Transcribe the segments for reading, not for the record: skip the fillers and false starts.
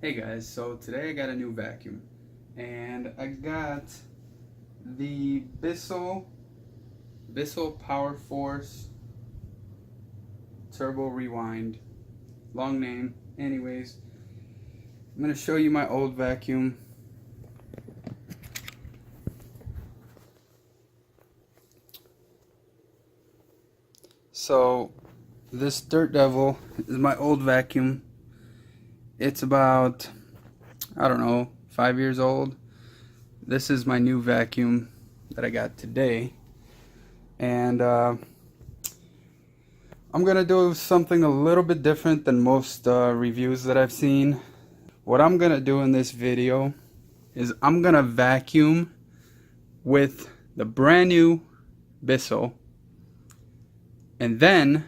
Hey guys, so today I got a new vacuum and I got the Bissell PowerForce Turbo Rewind. Long name. Anyways, I'm going to show you my old vacuum. So this Dirt Devil is my old vacuum. It's about, I don't know, 5 years old. This is my new vacuum that I got today. And I'm gonna do something a little bit different than most reviews that I've seen. What I'm gonna do in this video is I'm gonna vacuum with the brand new Bissell, and then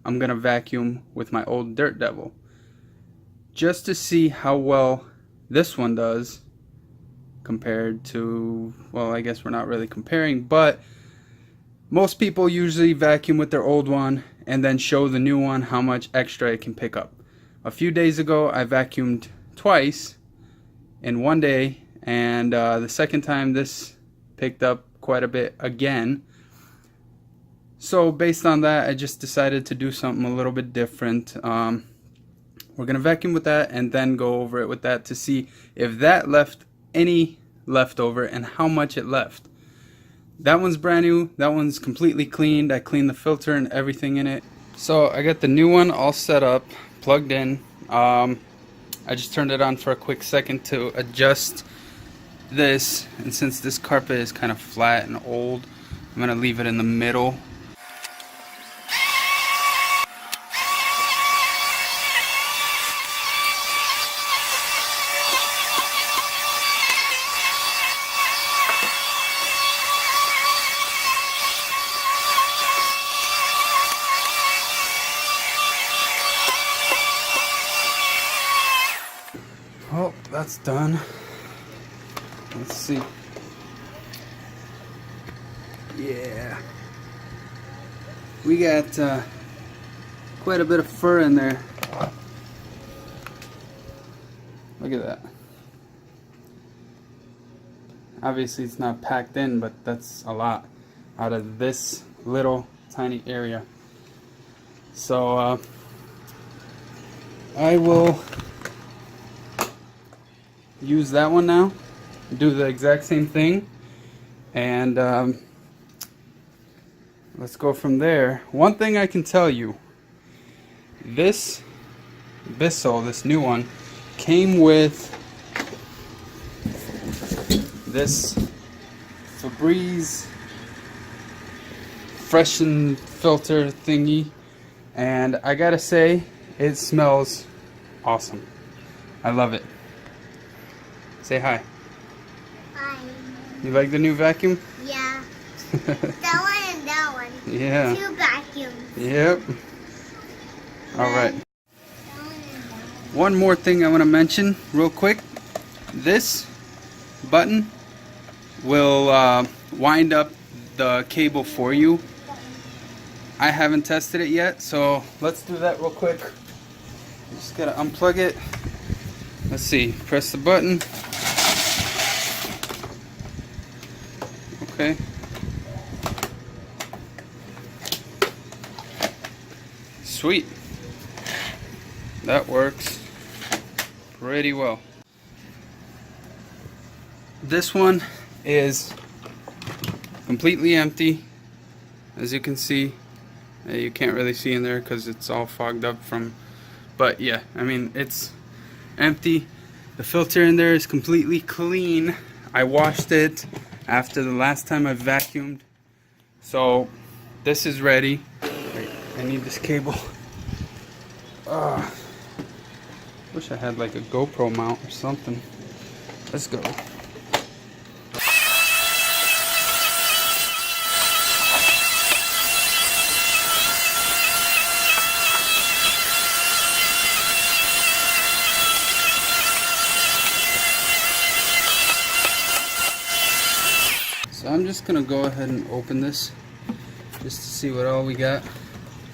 I'm gonna vacuum with my old Dirt Devil, just to see how well this one does compared to, well, I guess we're not really comparing, but most people usually vacuum with their old one and then show the new one how much extra it can pick up. A few days ago I vacuumed twice in one day, and the second time this picked up quite a bit again. So based on that, I just decided to do something a little bit different. We're going to vacuum with that and then go over it with that to see if that left any leftover and how much it left. That one's brand new. That one's completely cleaned. I cleaned the filter and everything in it. So I got the new one all set up, plugged in. I just turned it on for a quick second to adjust this. And since this carpet is kind of flat and old, I'm going to leave it in the middle. Oh, that's done. Let's see. Yeah. We got quite a bit of fur in there. Look at that. Obviously it's not packed in, but that's a lot out of this little tiny area. So I will use that one now, do the exact same thing, and let's go from there. One thing I can tell you, this Bissell, this new one, came with this Febreze freshen filter thingy, and I gotta say, it smells awesome. I love it. Say hi. Hi. You like the new vacuum? Yeah. That one and that one. Yeah. Two vacuums. Yep. Alright. One more thing I want to mention real quick. This button will wind up the cable for you. I haven't tested it yet, so let's do that real quick. Just gotta unplug it. Let's see. Press the button. Okay. Sweet. That works pretty well. This one is completely empty. As you can see, you can't really see in there because it's all fogged up from, but yeah, I mean, it's empty. The filter in there is completely clean. I washed it after the last time I vacuumed, so this is ready. Wait, I need this cable. Wish I had like a GoPro mount or something. Let's go. So I'm just gonna go ahead and open this just to see what all we got.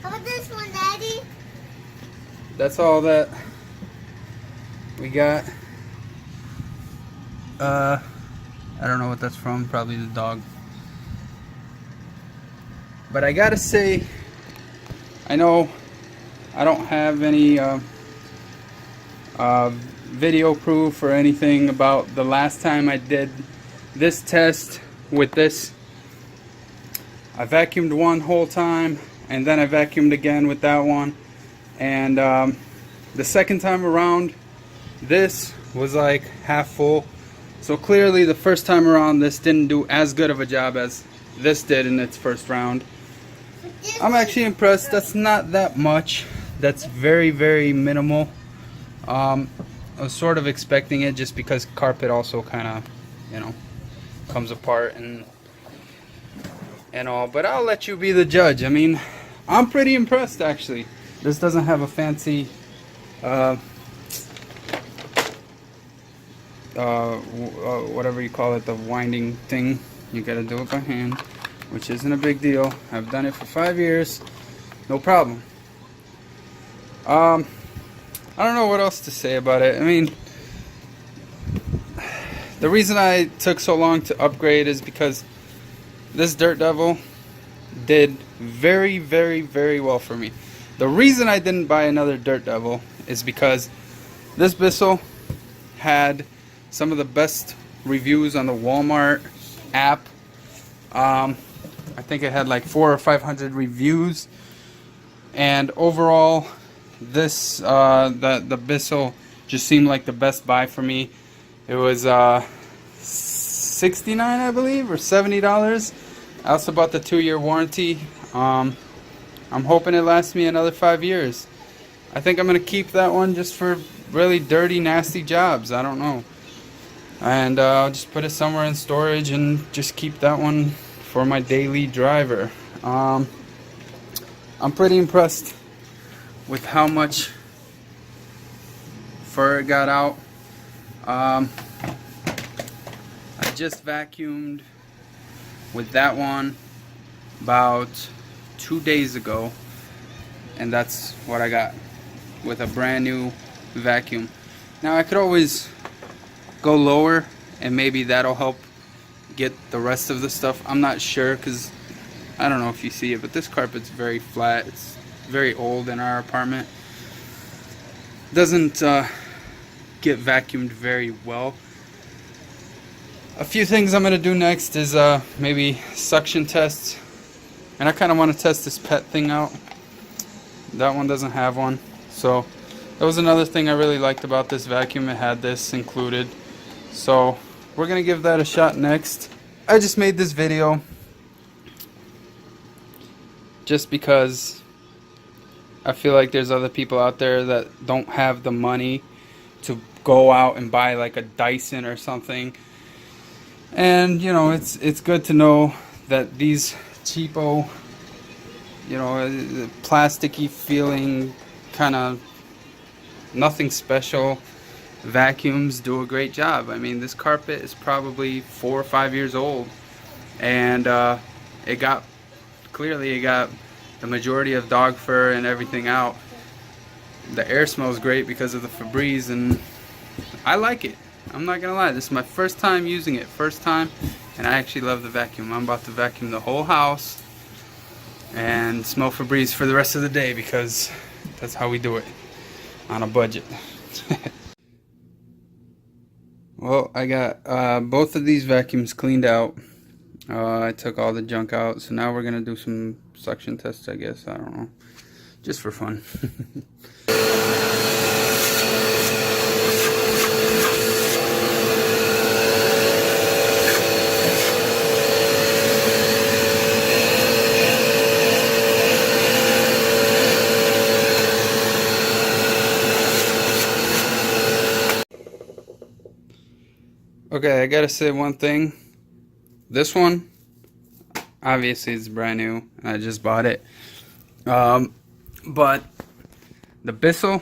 How about this one, Daddy? That's all that We got I don't know what that's from, probably the dog. But I gotta say, I know I don't have any video proof or anything about the last time I did this test with this. I vacuumed one whole time and then I vacuumed again with that one, and the second time around this was like half full. So clearly the first time around this didn't do as good of a job as this did in its first round. I'm actually impressed. That's not that much. That's very, very minimal. I was sort of expecting it just because carpet also kind of, you know, comes apart and all. But I'll let you be the judge. I mean, I'm pretty impressed actually. This doesn't have a fancy whatever you call it, the winding thing. You gotta do it by hand, which isn't a big deal. I've done it for 5 years, no problem. I don't know what else to say about it. I mean, the reason I took so long to upgrade is because this Dirt Devil did very, very, very well for me. The reason I didn't buy another Dirt Devil is because this Bissell had some of the best reviews on the Walmart app. I think it had like 400 or 500 reviews, and overall this the Bissell just seemed like the best buy for me. It was $69, I believe, or $70. I also bought the 2-year warranty. I'm hoping it lasts me another 5 years. I think I'm gonna keep that one just for really dirty, nasty jobs. I don't know. And I'll just put it somewhere in storage and just keep that one for my daily driver. I'm pretty impressed with how much fur it got out. I just vacuumed with that one about 2 days ago, and that's what I got with a brand new vacuum. Now I could always go lower and maybe that'll help get the rest of the stuff. I'm not sure, because I don't know if you see it, but this carpet's very flat. It's very old in our apartment. Doesn't get vacuumed very well. A few things I'm gonna do next is maybe suction tests, and I kind of want to test this pet thing out. That one doesn't have one, so that was another thing I really liked about this vacuum. It had this included, so we're gonna give that a shot next. I just made this video just because I feel like there's other people out there that don't have the money to go out and buy like a Dyson or something. And you know, it's good to know that these cheapo, you know, plasticky feeling, kind of nothing special vacuums do a great job. I mean, this carpet is probably 4 or 5 years old, and it got the majority of dog fur and everything out. The air smells great because of the Febreze, and I like it. I'm not gonna lie, this is my first time using it, and I actually love the vacuum. I'm about to vacuum the whole house and smell Febreze for the rest of the day, because that's how we do it on a budget. Well, I got both of these vacuums cleaned out. I took all the junk out, so now we're gonna do some suction tests, I guess. I don't know, just for fun. Okay, I gotta say one thing. This one, obviously it's brand new, and I just bought it. But the Bissell,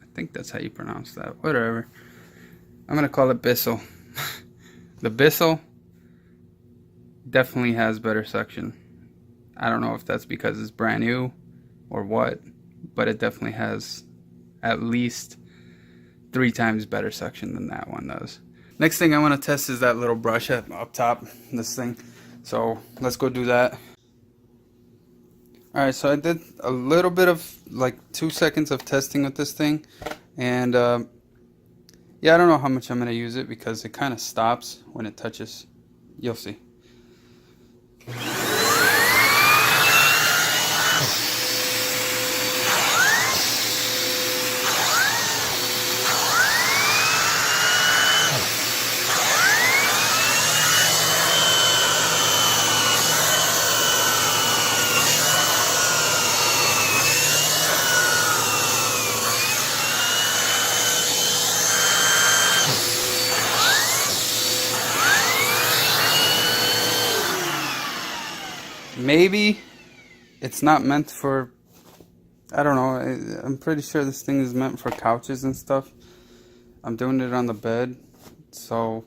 I think that's how you pronounce that, whatever. I'm gonna call it Bissell. The Bissell definitely has better suction. I don't know if that's because it's brand new or what, but it definitely has at least 3 times better suction than that one does. Next thing I want to test is that little brush up top, this thing. So let's go do that. Alright, so I did a little bit of like 2 seconds of testing with this thing, and yeah, I don't know how much I'm going to use it because it kind of stops when it touches. You'll see. Maybe it's not meant for, I don't know, I'm pretty sure this thing is meant for couches and stuff. I'm doing it on the bed, so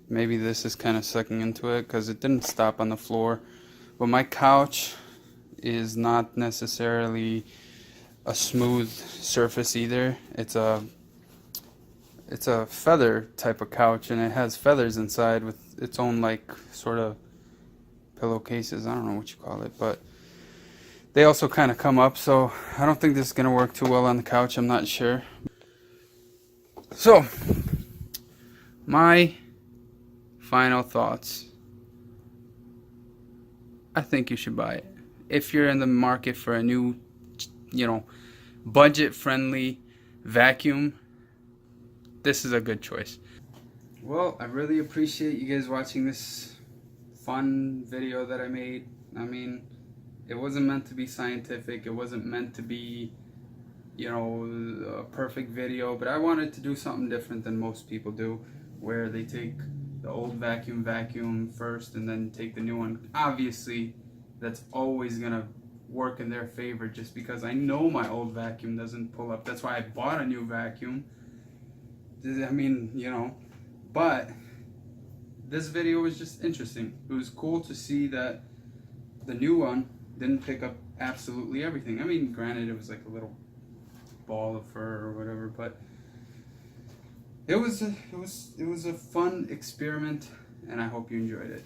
maybe this is kind of sucking into it because it didn't stop on the floor. But my couch is not necessarily a smooth surface either. It's a feather type of couch, and it has feathers inside with its own like sort of pillowcases. I don't know what you call it, but they also kind of come up, so I don't think this is going to work too well on the couch. I'm not sure. So, my final thoughts. I think you should buy it. If you're in the market for a new, budget-friendly vacuum, this is a good choice. Well, I really appreciate you guys watching this fun video that I made. I mean, it wasn't meant to be scientific. It wasn't meant to be, a perfect video, but I wanted to do something different than most people do, where they take the old vacuum first and then take the new one. Obviously, that's always gonna work in their favor just because I know my old vacuum doesn't pull up. That's why I bought a new vacuum. I mean, but this video was just interesting. It was cool to see that the new one didn't pick up absolutely everything. I mean, granted, it was like a little ball of fur or whatever, but it was a fun experiment, and I hope you enjoyed it.